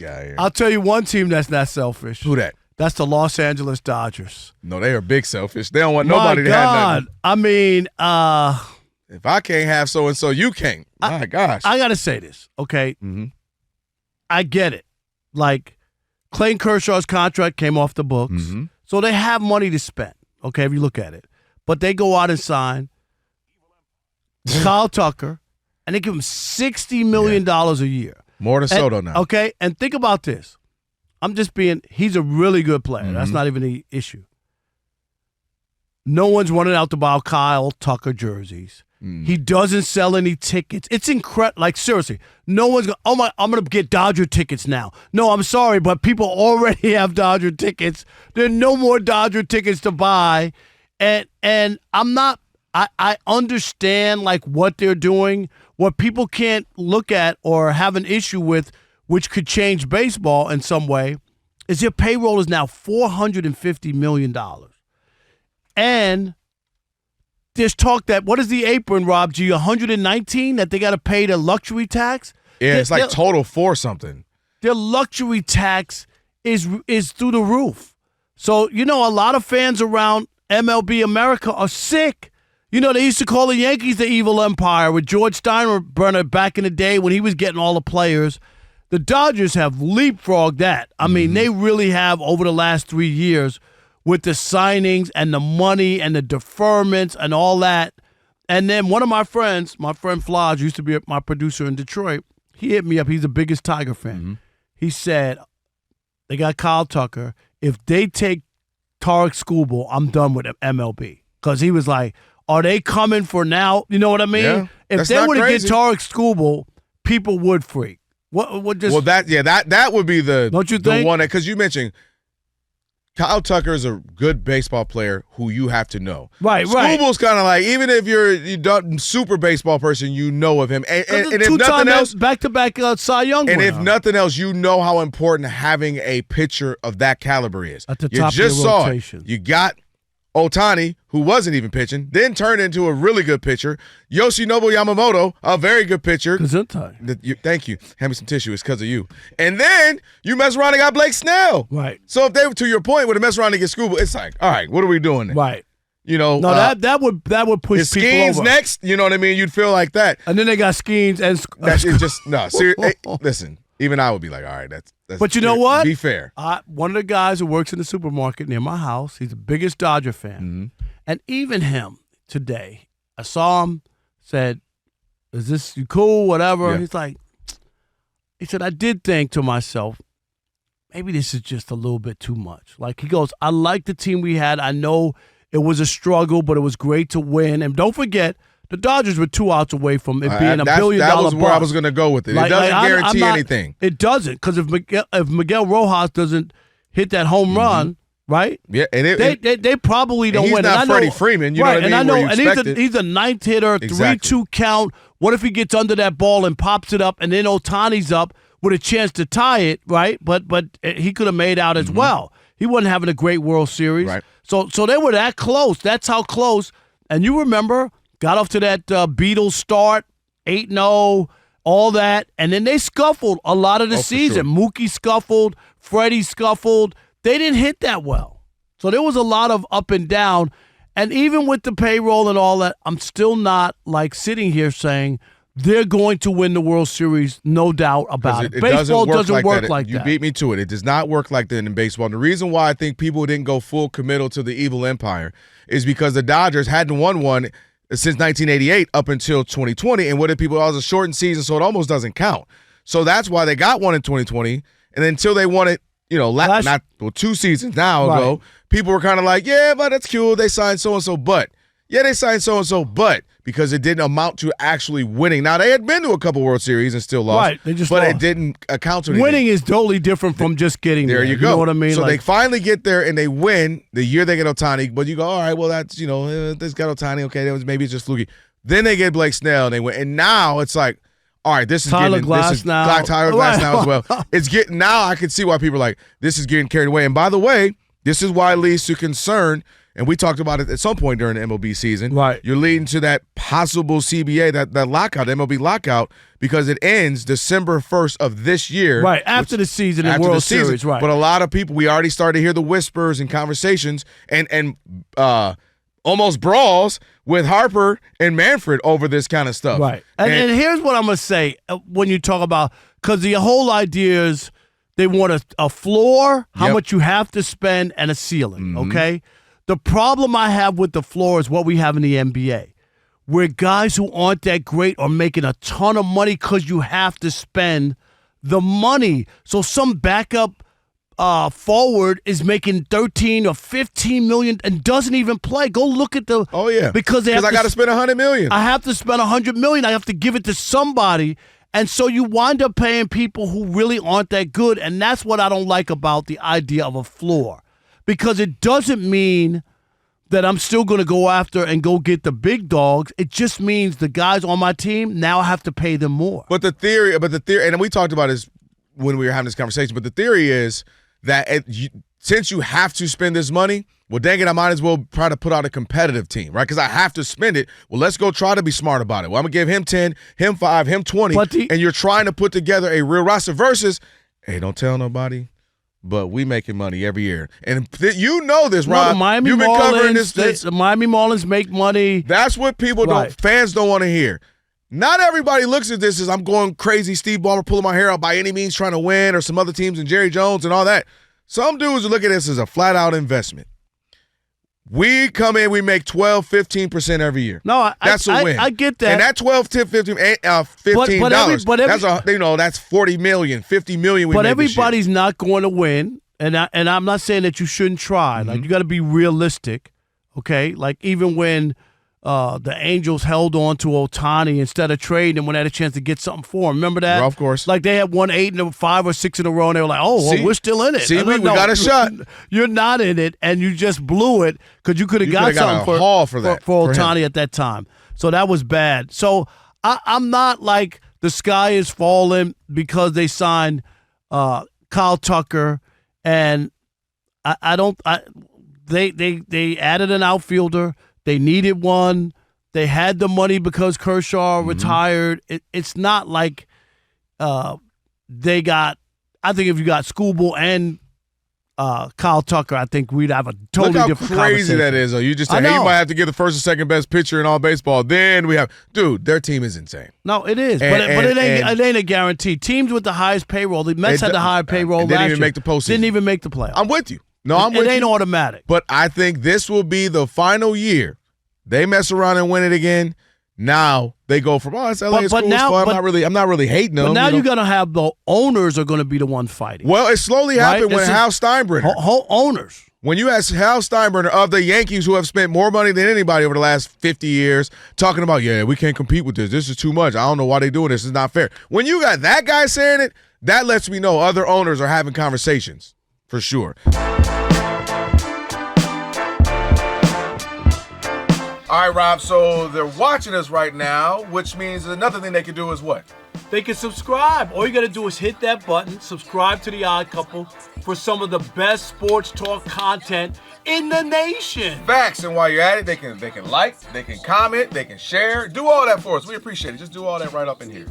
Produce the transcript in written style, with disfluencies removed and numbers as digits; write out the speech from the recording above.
guy here. I'll tell you one team that's not selfish. Who that? That's the Los Angeles Dodgers. No, they are big selfish. They don't want nobody to have nothing. I mean, if I can't have so-and-so, you can't. My gosh. I got to say this, okay? Mm-hmm. I get it. Like, Clayton Kershaw's contract came off the books, mm-hmm. so they have money to spend, okay, if you look at it. But they go out and sign Kyle Tucker, and they give him $60 million a year. More than Soto now. Okay, and think about this. He's a really good player. Mm-hmm. That's not even the issue. No one's running out to buy Kyle Tucker jerseys. Mm. He doesn't sell any tickets. It's incredible. Like, seriously, no one's going, I'm going to get Dodger tickets now. No, I'm sorry, but people already have Dodger tickets. There are no more Dodger tickets to buy. And I'm not, I understand, like, what they're doing. What people can't look at or have an issue with, which could change baseball in some way, is their payroll is now $450 million. And there's talk that, what is the apron, Rob G, 119 that they got to pay the luxury tax? Yeah, it's like total for something. Their luxury tax is through the roof. So, a lot of fans around MLB America are sick. They used to call the Yankees the evil empire with George Steinbrenner back in the day when he was getting all the players. The Dodgers have leapfrogged that. I mean, they really have over the last 3 years with the signings and the money and the deferments and all that. And then one of my friend Flodge, used to be my producer in Detroit, he hit me up. He's the biggest Tiger fan. Mm-hmm. He said, they got Kyle Tucker. If they take Tarek Skubal, I'm done with MLB. Because he was like, are they coming for now? You know what I mean? Yeah, if they were to get Tarek Skubal, people would freak. That would be the, don't you the think? one, because you mentioned Kyle Tucker is a good baseball player who you have to know. Right. Skubal's kind of like, even if you're not super baseball person, you know of him. And if nothing else, back-to-back Cy Young and winner. if nothing else, you know how important having a pitcher of that caliber is. At the you top just of your saw rotation. it. You got Ohtani, who wasn't even pitching, then turned into a really good pitcher. Yoshinobu Yamamoto, a very good pitcher. Thank you. Hand me some tissue. It's because of you. And then you mess around and got Blake Snell. Right. So if they were, to your point, would have messed around and get Skubal, it's like, all right, what are we doing then? Right. That would push is people Skeens over. next? You know what I mean? You'd feel like that. And then they got Skeens and That is just no. Seriously, listen. Even I would be like, all right, that's. But you know what? Be fair. One of the guys who works in the supermarket near my house, he's the biggest Dodger fan. Mm-hmm. And even him today, I saw him, said, is this you cool, whatever? Yeah. He's like, he said, I did think to myself, maybe this is just a little bit too much. Like, he goes, I like the team we had. I know it was a struggle, but it was great to win. And don't forget, the Dodgers were 2 outs away from it being $1 billion. That was where bust. I was going to go with it. It doesn't guarantee anything. It doesn't, because if Miguel Rojas doesn't hit that home run, right? Yeah, and they probably don't win. He's not Freddie Freeman, you know what I mean? And he's a ninth hitter, exactly. 3-2 count. What if he gets under that ball and pops it up, and then Ohtani's up with a chance to tie it, right? But he could have made out as well. He wasn't having a great World Series, right? So they were that close. That's how close. And you remember, got off to that Beatles start, 8-0, all that, and then they scuffled a lot of the season. Sure. Mookie scuffled, Freddie scuffled. They didn't hit that well. So there was a lot of up and down. And even with the payroll and all that, I'm still not like sitting here saying they're going to win the World Series, no doubt about it. Baseball doesn't work like that. You beat me to it. It does not work like that in baseball. And the reason why I think people didn't go full committal to the evil empire is because the Dodgers hadn't won one since 1988 up until 2020. And what did people, it was a shortened season, so it almost doesn't count. So that's why they got one in 2020. And until they won it, 2 seasons ago, people were kind of like, yeah, but that's cool. They signed so-and-so, but. Yeah, they signed so-and-so, but because it didn't amount to actually winning. Now, they had been to a couple World Series and still lost. Right, they just but lost. It didn't account to anything. Winning is totally different from just getting there. You go. You know what I mean? So they finally get there and they win the year they get Ohtani, but you go, all right, well, that's, they got Ohtani, okay, maybe it's just fluky. Then they get Blake Snell and they win. And now it's like, all right, this is Tyler Glass now. Tyler Glass now as well. It's getting, now I can see why people are like, this is getting carried away. And by the way, this is why it leads to concern. and we talked about it at some point during the MLB season. Right. You're leading to that possible CBA, that lockout, MLB lockout, because it ends December 1st of this year. Right, after the season in World Series, right. But a lot of people, we already started to hear the whispers and conversations and almost brawls with Harper and Manfred over this kind of stuff. Right. And here's what I'm going to say when you talk about, because the whole idea is they want a floor, how much you have to spend, and a ceiling, okay? The problem I have with the floor is what we have in the NBA, where guys who aren't that great are making a ton of money because you have to spend the money. So some backup forward is making 13 or 15 million and doesn't even play. Go look at the because I got to spend $100 million. I have to spend $100 million. I have to give it to somebody. And so you wind up paying people who really aren't that good, and that's what I don't like about the idea of a floor, because it doesn't mean that I'm still going to go after and go get the big dogs. It just means the guys on my team now have to pay them more. But the theory, and we talked about this when we were having this conversation, but the theory is that since you have to spend this money, well, dang it, I might as well try to put out a competitive team, right? Because I have to spend it. Well, let's go try to be smart about it. Well, I'm going to give him 10, him 5, him 20, and you're trying to put together a real roster versus, hey, don't tell nobody, but we making money every year. And you know this, Rob. You've been covering this. The Miami Marlins make money. That's what fans don't want to hear. Not everybody looks at this as I'm going crazy, Steve Ballmer pulling my hair out by any means trying to win, or some other teams and Jerry Jones and all that. Some dudes look at this as a flat-out investment. We come in, we make 12, 15% every year. No, that's a win. I get that. And that 12, 15, $15, that's $40 million, $50 million we made this year. But everybody's not going to win, and I'm not saying that you shouldn't try. Like, you got to be realistic, okay? Like, even when the Angels held on to Ohtani instead of trading him when they had a chance to get something for him. Remember that? Well, of course. Like, they had won 5 or 6 in a row, and they were like, well, we're still in it. See, we got a shot. You're not in it, and you just blew it because you could have got something for Ohtani at that time. So that was bad. So I'm not like the sky is falling because they signed Kyle Tucker, and they added an outfielder. They needed one. They had the money because Kershaw retired. It's not like they got – I think if you got Skubal and Kyle Tucker, I think we'd have a totally different conversation. Look how crazy that is, though. You just said, hey, you might have to get the first or second best pitcher in all baseball. Then we have – dude, their team is insane. No, it is. But it ain't a guarantee. Teams with the highest payroll – the Mets had the higher payroll last year. Didn't even make the postseason. Didn't even make the playoffs. I'm with you. No, I'm with you. It ain't automatic. But I think this will be the final year. They mess around and win it again. Now they go from it's LA, it's cool, it's fun. I'm not really hating them. But now you're gonna have the owners are gonna be the one fighting. Well, it slowly happened when Hal Steinbrenner. Owners. When you ask Hal Steinbrenner of the Yankees, who have spent more money than anybody over the last 50 years, talking about, we can't compete with this. This is too much. I don't know why they're doing this. It's not fair. When you got that guy saying it, that lets me know other owners are having conversations for sure. All right, Rob, so they're watching us right now, which means another thing they can do is what? They can subscribe. All you got to do is hit that button, subscribe to The Odd Couple for some of the best sports talk content in the nation. Facts, and while you're at it, they can like, they can comment, they can share. Do all that for us. We appreciate it. Just do all that right up in here.